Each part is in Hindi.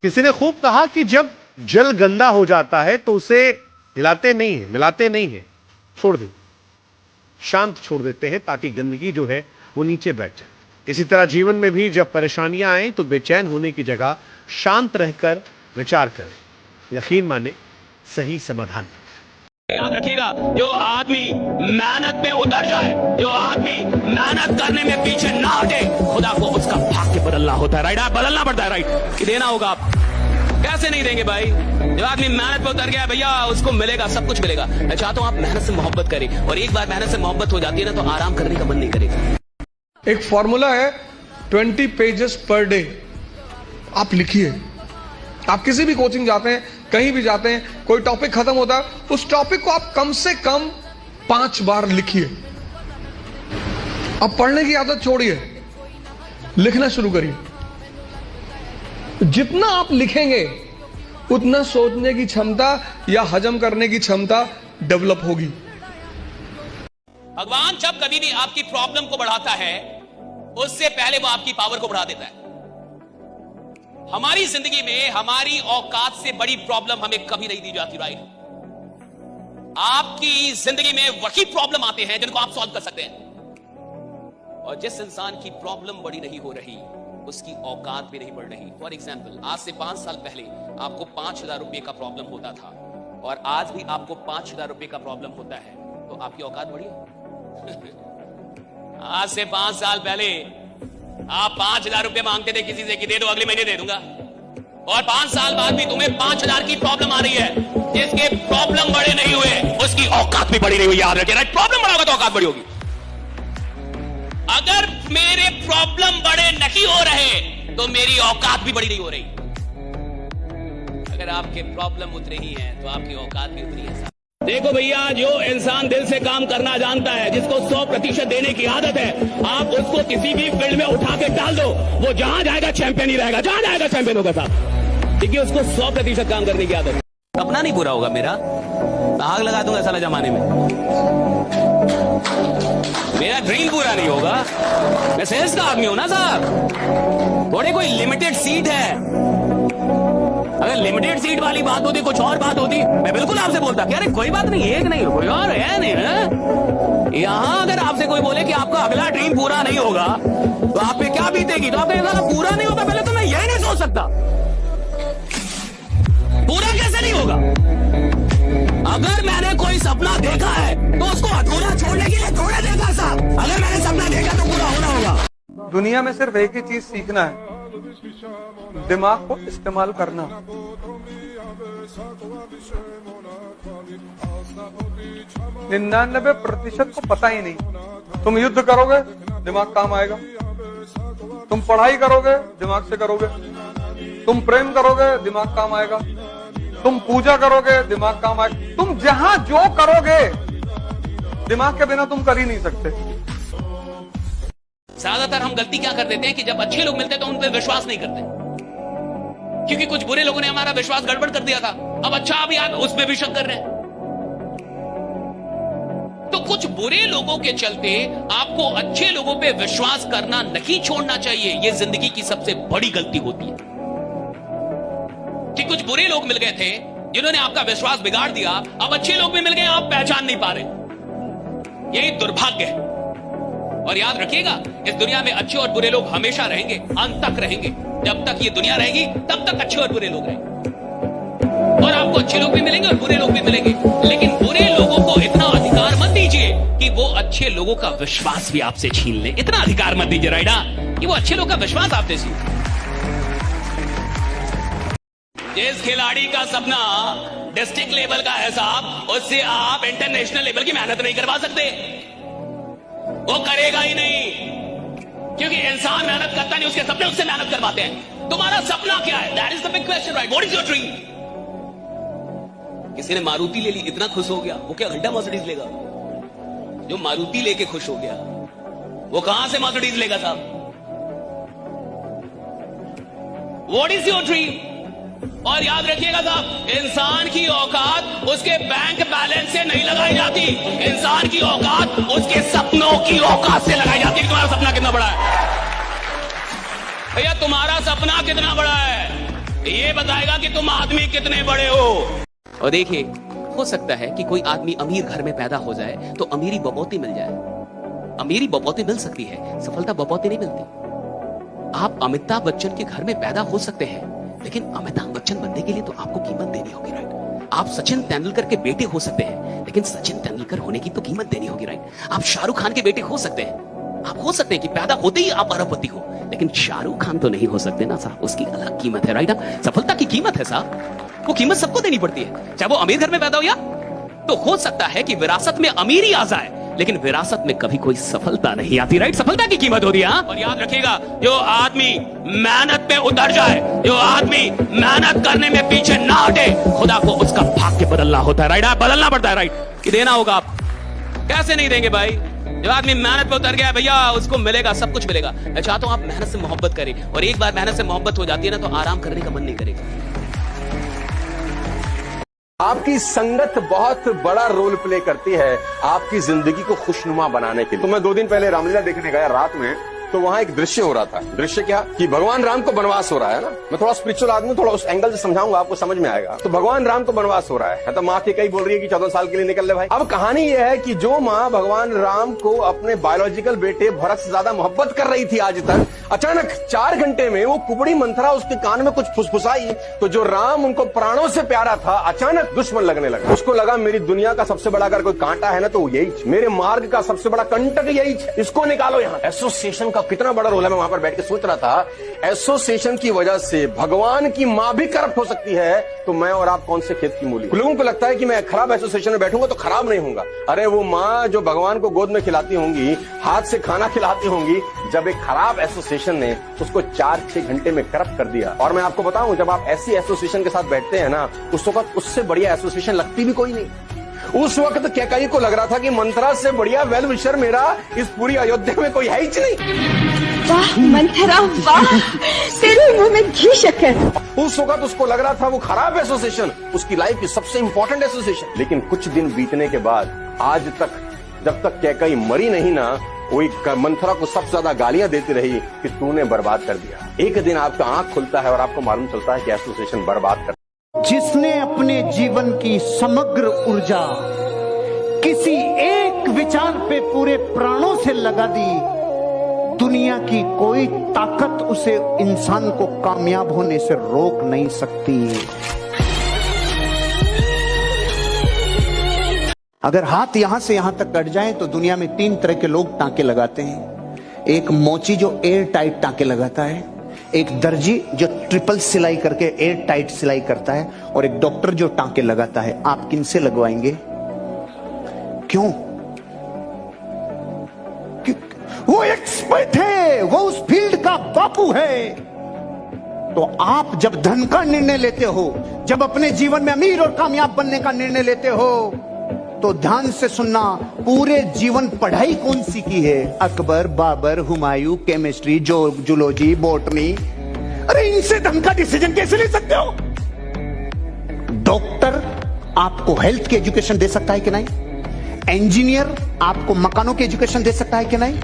किसी ने खूब कहा कि जब जल गंदा हो जाता है तो उसे हिलाते नहीं है, मिलाते नहीं है, छोड़ दो, शांत छोड़ देते हैं ताकि गंदगी जो है वो नीचे बैठ जाए। इसी तरह जीवन में भी जब परेशानियां आए तो बेचैन होने की जगह शांत रहकर विचार करें, यकीन माने सही समाधान। याद रखिएगा, जो आदमी मेहनत में उतर जाए, जो आदमी मेहनत करने में पीछे ना हटे, खुदा को उसका भाग्य बदलना होता है। राइट, आप बदलना पड़ता है। राइट, कि देना होगा। आप कैसे नहीं देंगे भाई? जो आदमी मेहनत पे उतर गया भैया, उसको मिलेगा, सब कुछ मिलेगा। मैं चाहता हूं आप मेहनत से मोहब्बत करें, और एक बार मेहनत से मोहब्बत हो जाती है ना, तो आराम करने का मन नहीं करेगा। एक फॉर्मूला है 20 पेजेस पर डे। आप लिखिए। आप किसी भी कोचिंग जाते हैं, कहीं भी जाते हैं, कोई टॉपिक खत्म होता है, उस टॉपिक को आप कम से कम 5 बार लिखिए। अब पढ़ने की आदत छोड़िए, लिखना शुरू करिए। जितना आप लिखेंगे उतना सोचने की क्षमता या हजम करने की क्षमता डेवलप होगी। भगवान जब कभी भी आपकी प्रॉब्लम को बढ़ाता है, उससे पहले वो आपकी पावर को बढ़ा देता है। हमारी जिंदगी में हमारी औकात से बड़ी प्रॉब्लम हमें कभी नहीं दी जाती। राइट, आपकी जिंदगी में वही प्रॉब्लम आते हैं जिनको आप सॉल्व कर सकते हैं, और जिस इंसान की प्रॉब्लम बड़ी नहीं हो रही, उसकी औकात भी नहीं बढ़ रही। फॉर एग्जाम्पल, आज से 5 साल पहले आपको 5,000 रुपए का प्रॉब्लम होता था, और आज भी आपको 5,000 रुपए का प्रॉब्लम होता है, तो आपकी औकात बढ़ी है? आज से 5 साल पहले आप 5,000 रुपए मांगते थे किसी से कि दे दो, अगले महीने दे दूंगा, और 5 साल बाद भी तुम्हें 5,000 की प्रॉब्लम आ रही है। जिसके प्रॉब्लम बड़े नहीं हुए, उसकी औकात भी बड़ी नहीं हुई। याद रखिए, प्रॉब्लम बड़ा होगा तो औकात बड़ी होगी। अगर मेरे प्रॉब्लम बड़े नहीं हो रहे, तो मेरी औकात भी बड़ी नहीं हो रही। अगर आपके प्रॉब्लम उतरे ही हैं, तो आपकी औकात भी उतरी है। देखो भैया, जो इंसान दिल से काम करना जानता है, जिसको 100% देने की आदत है, आप उसको किसी भी फील्ड में उठा के डाल दो, वो जहां जाएगा चैंपियन ही रहेगा, जहां जाएगा चैंपियन होगा साहब, क्योंकि उसको 100% काम करने की आदत है। अपना नहीं पूरा होगा मेरा, आग लगा दूंगा साला जमाने में। मेरा ड्रीम पूरा नहीं होगा। मैं सेल्स का आदमी हूं ना साहब, थोड़ी कोई लिमिटेड सीट है। अगर लिमिटेड सीट वाली बात होती, कुछ और बात होती, मैं बिल्कुल आपसे बोलता कि अरे कोई बात नहीं, एक नहीं, कोई और है नहीं है। यहां अगर आपसे कोई बोले कि आपका अगला ड्रीम पूरा नहीं होगा, तो आप पे क्या बीतेगी? तो आप पूरा नहीं होता, पहले तो मैं यही नहीं सोच सकता, पूरा कैसे नहीं होगा? अगर मैंने कोई सपना देखा है, तो उसको अधूरा छोड़ने के लिए थोड़ा देखा साहब। अगर मैंने सपना देखा तो पूरा होना होगा। दुनिया में सिर्फ एक ही चीज सीखना है, दिमाग को इस्तेमाल करना। 99% को पता ही नहीं। तुम युद्ध करोगे, दिमाग काम आएगा। तुम पढ़ाई करोगे, दिमाग से करोगे। तुम प्रेम करोगे, दिमाग काम आएगा। तुम पूजा करोगे, दिमाग काम आएगा। तुम जहां जो करोगे, दिमाग के बिना तुम कर ही नहीं सकते। ज्यादातर हम गलती क्या कर देते हैं कि जब अच्छे लोग मिलते हैं तो उन पर विश्वास नहीं करते, क्योंकि कुछ बुरे लोगों ने हमारा विश्वास गड़बड़ कर दिया था। अब अच्छा अभी आप उसमें भी शक कर रहे हैं। तो कुछ बुरे लोगों के चलते आपको अच्छे लोगों पे विश्वास करना नहीं छोड़ना चाहिए। यह जिंदगी की सबसे बड़ी गलती होती है कि कुछ बुरे लोग मिल गए थे जिन्होंने आपका विश्वास बिगाड़ दिया। अब अच्छे लोग भी मिल गए, आप पहचान नहीं पा रहे। यही दुर्भाग्य है। और याद रखिएगा, इस दुनिया में अच्छे और बुरे लोग हमेशा रहेंगे, अंत तक रहेंगे। जब तक ये दुनिया रहेगी, तब तक अच्छे और बुरे लोग रहेंगे, और आपको अच्छे लोग भी मिलेंगे और बुरे लोग भी मिलेंगे। लेकिन बुरे लोगों को इतना अधिकार मत दीजिए कि वो अच्छे लोगों का विश्वास भी आपसे छीन ले। इतना अधिकार मत दीजिए राइडा कि वो अच्छे लोग का विश्वास आपसे छीन। जिस खिलाड़ी का सपना डिस्ट्रिक्ट लेवल का है साहब, उससे आप इंटरनेशनल लेवल की मेहनत नहीं करवा सकते। वो करेगा ही नहीं, क्योंकि इंसान मेहनत करता नहीं, उसके सपने उससे मेहनत करवाते हैं। तुम्हारा सपना क्या है? That is the big question, right? What is your dream? किसी ने मारुति ले ली, इतना खुश हो गया, वो क्या घंटा मर्सिडीज लेगा? जो मारुति लेके खुश हो गया, वो कहां से मर्सिडीज लेगा साहब? What is your dream? और याद रखिएगा साहब, इंसान की औकात उसके बैंक बैलेंस से नहीं लगाई जाती। इंसान की औकात उसके सपनों की औकात से लगाई जाती है। तुम्हारा सपना कितना बड़ा है भैया? तुम्हारा सपना कितना बड़ा है? ये बताएगा कि तुम आदमी कितने बड़े हो। और देखिए, हो सकता है कि कोई आदमी अमीर घर में पैदा हो जाए तो अमीरी बपौती मिल जाए। अमीरी बपौती मिल सकती है, सफलता बपौती नहीं मिलती। आप अमिताभ बच्चन के घर में पैदा हो सकते हैं, लेकिन अमिताभ बच्चन बनने के लिए तो आपको कीमत देनी होगी, राइट। आप सचिन तेंदुलकर के बेटे हो सकते हैं, लेकिन सचिन तेंदुलकर होने की तो कीमत देनी होगी, राइट। आप शाहरुख खान के बेटे हो सकते हैं, आप हो सकते हैं कि पैदा होते ही आप अरबपति हो, लेकिन शाहरुख खान तो नहीं हो सकते ना साहब, उसकी अलग कीमत है, राइट। सफलता की कीमत है साहब, वो कीमत सबको देनी पड़ती है। चाहे वो अमीर घर में पैदा हो या, तो हो सकता है कि विरासत में अमीरी आ जाए, लेकिन विरासत में कभी कोई सफलता नहीं आती, राइट। सफलता की कीमत होती है। और याद रखिएगा, जो आदमी मेहनत पे उतर जाए, जो आदमी मेहनत करने में पीछे ना हटे, खुदा को उसका भाग्य बदलना होता है, राइट। बदलना पड़ता है, राइट, कि देना होगा। आप कैसे नहीं देंगे भाई? जो आदमी मेहनत पे उतर गया भैया, उसको मिलेगा, सब कुछ मिलेगा। मैं चाहता हूं आप मेहनत से मोहब्बत करें, और एक बार मेहनत से मोहब्बत हो जाती है ना, तो आराम करने का मन नहीं करेगा। आपकी संगत बहुत बड़ा रोल प्ले करती है आपकी जिंदगी को खुशनुमा बनाने के लिए। तो मैं 2 दिन पहले रामलीला देखने गया रात में, तो वहां एक दृश्य हो रहा था। दृश्य क्या कि भगवान राम को वनवास हो रहा है ना। मैं थोड़ा स्पिरिचुअल आदमी, थोड़ा उस एंगल से समझाऊंगा, आपको समझ में आएगा। तो भगवान राम को वनवास हो रहा है, तो माँ कई बोल रही है कि 14 साल के लिए निकल ले भाई। अब कहानी यह है कि जो माँ भगवान राम को अपने बायोलॉजिकल बेटे भरत से ज्यादा मोहब्बत कर रही थी आज तक, अचानक 4 घंटे में वो कुबड़ी मंथरा उसके कान में कुछ फुसफुसाई, तो जो राम उनको प्राणों से प्यारा था, अचानक दुश्मन लगने लगा। उसको लगा मेरी दुनिया का सबसे बड़ा अगर कोई कांटा है ना, तो यही, मेरे मार्ग का सबसे बड़ा कंटक यही, इसको निकालो यहाँ। एसोसिएशन का कितना बड़ा रोल है, वहां पर बैठ के सोच रहा था, एसोसिएशन की वजह से भगवान की मां भी करप्ट हो सकती है, तो मैं और आप कौन से खेत की मूली। लोगों को लगता है कि मैं खराब एसोसिएशन में बैठूंगा तो खराब नहीं होऊंगा। अरे वो मां जो भगवान को गोद में खिलाती होंगी, हाथ से खाना खिलाती होंगी, जब एक खराब एसोसिएशन ने उसको 4-6 घंटे में करप्ट कर दिया। और मैं आपको बताऊं, जब आप ऐसी एसोसिएशन के साथ बैठते हैं ना, उस वक्त उससे बढ़िया एसोसिएशन लगती भी कोई नहीं। उस वक्त कैकेयी को लग रहा था कि मंथरा से बढ़िया वेल विशर मेरा इस पूरी अयोध्या में कोई है ही नहीं। वाह मंथरा वाह, तेरे मुंह में घी शक्कर। उस वक्त उसको लग रहा था वो खराब एसोसिएशन उसकी लाइफ की सबसे इंपॉर्टेंट एसोसिएशन। लेकिन कुछ दिन बीतने के बाद, आज तक जब तक कैकेयी मरी नहीं ना, वही मंथरा को सबसे ज्यादा गालियां देती रही कि तूने बर्बाद कर दिया। एक दिन आपका आंख खुलता है और आपको मालूम चलता है कि एसोसिएशन बर्बाद कर। जिसने अपने जीवन की समग्र ऊर्जा किसी एक विचार पे पूरे प्राणों से लगा दी, दुनिया की कोई ताकत उसे, इंसान को कामयाब होने से रोक नहीं सकती। अगर हाथ यहां से यहां तक कट जाए तो दुनिया में 3 तरह के लोग टांके लगाते हैं। एक मोची जो एयर टाइट टांके लगाता है, एक दर्जी जो ट्रिपल सिलाई करके एयर टाइट सिलाई करता है, और एक डॉक्टर जो टांके लगाता है। आप किन से लगवाएंगे? क्यों? वो एक्सपर्ट है, वो उस फील्ड का बापू है। तो आप जब धन का निर्णय लेते हो, जब अपने जीवन में अमीर और कामयाब बनने का निर्णय लेते हो, तो ध्यान से सुनना, पूरे जीवन पढ़ाई कौन सी की है? Akbar, Babur, Humayun, chemistry, zoology, botany. अरे इनसे धन का डिसीजन कैसे ले सकते हो? डॉक्टर आपको हेल्थ की एजुकेशन दे सकता है कि नहीं? इंजीनियर आपको मकानों की एजुकेशन दे सकता है कि नहीं?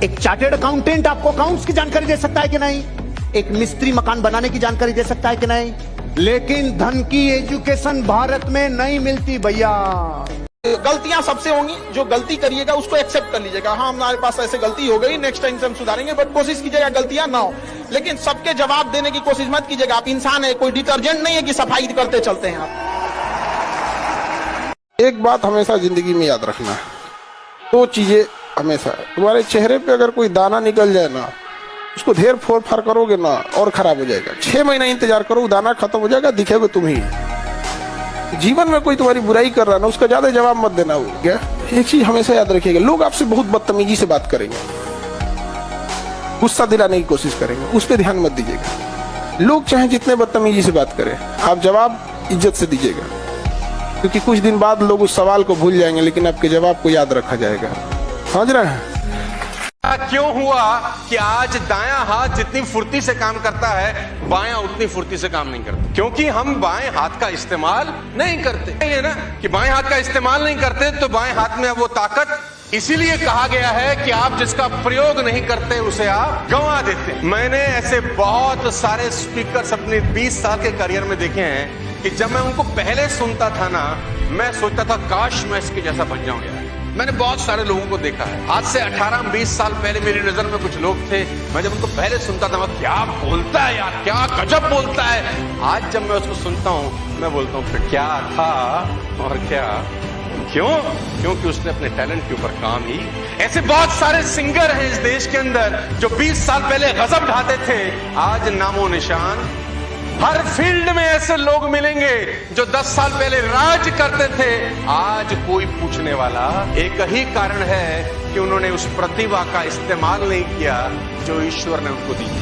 एक चार्टर्ड अकाउंटेंट आपको अकाउंट्स की जानकारी दे सकता है कि नहीं? एक मिस्त्री मकान बनाने की जानकारी दे सकता है कि नहीं? लेकिन धन की एजुकेशन भारत में नहीं मिलती भैया। गलतियां सबसे होंगी, जो गलती करिएगा उसको एक्सेप्ट कर लीजिएगा। हाँ, हमारे पास ऐसे गलती हो गई, नेक्स्ट टाइम से हम सुधारेंगे, बट कोशिश कीजिएगा गलतियां ना हो। लेकिन सबके जवाब देने की कोशिश मत कीजिएगा। आप इंसान है, कोई डिटर्जेंट नहीं है कि सफाई करते चलते हैं आप। एक बात हमेशा जिंदगी में याद रखना है, 2 चीजें हमेशा। तुम्हारे चेहरे पे अगर कोई दाना निकल जाए ना, उसको ढेर फोड़ फाड़ करोगे ना और खराब हो जाएगा। 6 महीना इंतजार करो, दाना खत्म हो जाएगा, दिखेगा तुम ही। जीवन में कोई तुम्हारी बुराई कर रहा है ना, उसका ज्यादा जवाब मत देना। क्या एक चीज हमेशा याद रखिएगा, लोग आपसे बहुत बदतमीजी से बात करेंगे, गुस्सा दिलाने की कोशिश करेंगे, उस पर ध्यान मत दीजिएगा। लोग चाहे जितने बदतमीजी से बात करें, आप जवाब इज्जत से दीजिएगा, क्योंकि कुछ दिन बाद लोग उस सवाल को भूल जाएंगे, लेकिन आपके जवाब को याद रखा जाएगा। समझ रहे हैं? क्यों हुआ कि आज दायां हाथ जितनी फुर्ती से काम करता है, बायां उतनी फुर्ती से काम नहीं करता? क्योंकि हम बाएं हाथ का इस्तेमाल नहीं करते। ये ना कि बाएं हाथ का इस्तेमाल नहीं करते, तो बाएं हाथ में अब वो ताकत इसीलिए कहा गया है कि आप जिसका प्रयोग नहीं करते उसे आप गंवा देते हैं। मैंने ऐसे बहुत सारे स्पीकर्स अपने 20 साल के करियर में देखे हैं कि जब मैं उनको पहले सुनता था ना, मैं सोचता था काश मैं इसके जैसा बन जाऊं यार। मैंने बहुत सारे लोगों को देखा है। आज से 18-20 साल पहले मेरी नजर में कुछ लोग थे, मैं जब उनको पहले सुनता था, क्या बोलता है यार, क्या गजब बोलता है। आज जब मैं उसको सुनता हूं, मैं बोलता हूं फिर क्या था और क्या, क्यों? क्योंकि उसने अपने टैलेंट के ऊपर काम ही। ऐसे बहुत सारे सिंगर हैं इस देश के अंदर जो 20 साल पहले गजब ढाते थे, आज नामो निशान। हर फील्ड में ऐसे लोग मिलेंगे जो 10 साल पहले राज करते थे, आज कोई पूछने वाला। एक ही कारण है कि उन्होंने उस प्रतिभा का इस्तेमाल नहीं किया जो ईश्वर ने उनको दी।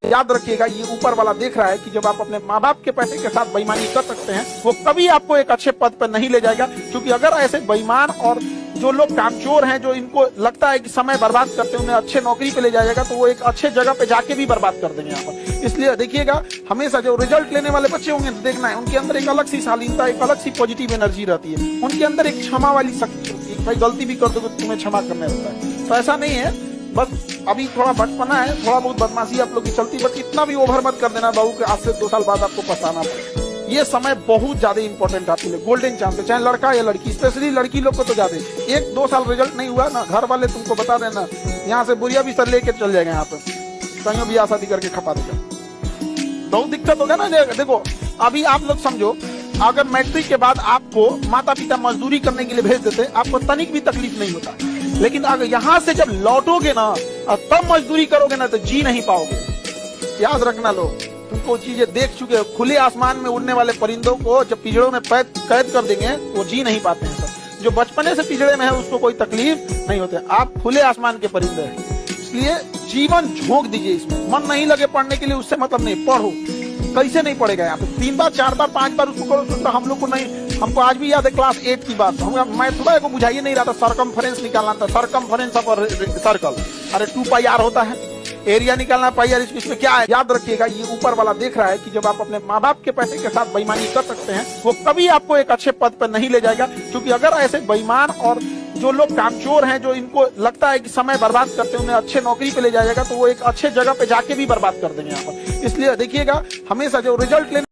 याद रखिएगा, ये ऊपर वाला देख रहा है कि जब आप अपने माँ बाप के पैसे के साथ बेईमानी कर सकते हैं, वो कभी आपको एक अच्छे पद पर नहीं ले जाएगा। क्योंकि अगर ऐसे बेईमान और जो लोग कामचोर हैं, जो इनको लगता है कि समय बर्बाद करते हैं, उन्हें अच्छे नौकरी पे ले जाएगा, तो वो एक अच्छे जगह पे जाके भी बर्बाद कर देंगे यहाँ पर। इसलिए देखिएगा, हमेशा जो रिजल्ट लेने वाले बच्चे होंगे, देखना है उनके अंदर एक अलग सी शालीनता, एक अलग सी पॉजिटिव एनर्जी रहती है। उनके अंदर एक क्षमा वाली शक्ति होती है। भाई गलती भी कर दो तो तुम्हें क्षमा करने होता है। तो ऐसा नहीं है, बस अभी थोड़ा बचपना है, थोड़ा बहुत बदमाशी आप लोग की चलती, बट इतना भी ओवर मत कर देना बाबू कि आज से 2 साल बाद आपको पछताना पड़े। ये समय बहुत ज्यादा इंपॉर्टेंट आपके लिए, गोल्डन चांस है, चाहे लड़का या लड़की, स्पेशली लड़की लोग को तो ज्यादा। 1-2 साल रिजल्ट नहीं हुआ ना, घर वाले तुमको बता देना, यहाँ से बुढ़िया भी सर लेके चल जाएगा, यहाँ पे कहीं भी शादी करके खपा देगा। बहुत दिक्कत होगा ना। देखो अभी आप लोग समझो, अगर मैट्रिक के बाद आपको माता पिता मजदूरी करने के लिए भेज देते, आपको तनिक भी तकलीफ नहीं होता। लेकिन अगर यहाँ से जब लौटोगे ना और तब मजदूरी करोगे ना, तो जी नहीं पाओगे। याद रखना लोग, तुमको चीजें देख चुके हो। खुले आसमान में उड़ने वाले परिंदों को जब पिंजड़ों में कैद कर देंगे, वो जी नहीं पाते हैं सर। जो बचपने से पिंजड़े में है उसको कोई तकलीफ नहीं होते। आप खुले आसमान के परिंदे हैं, इसलिए जीवन झोंक दीजिए इसमें। मन नहीं लगे पढ़ने के लिए, उससे मतलब नहीं, पढ़ो। कैसे नहीं पड़ेगा यहाँ पे? 3 बार 4 बार 5 बार उसको करो तो हम लोग को नहीं। हमको आज भी याद है क्लास 8 की बात, मैं थोड़ा को बुझाइए नहीं रहा था, सरकमफरेंस निकालना था, सरकमफरेंस ऑफ सर्कल। अरे 2πr होता है, एरिया निकालना πr, इसमें क्या है? याद रखिएगा, ये ऊपर वाला देख रहा है कि जब आप अपने माँ बाप के पैसे के साथ बेईमानी कर सकते हैं, वो कभी आपको एक अच्छे पद पर नहीं ले जाएगा। क्योंकि अगर ऐसे बेईमान और जो लोग कामचोर हैं, जो इनको लगता है कि समय बर्बाद करते हैं, उन्हें अच्छे नौकरी पे ले जाएगा, तो वो एक अच्छे जगह पे जाके भी बर्बाद कर देंगे यहाँ पर। इसलिए देखिएगा, हमेशा जो रिजल्ट लेने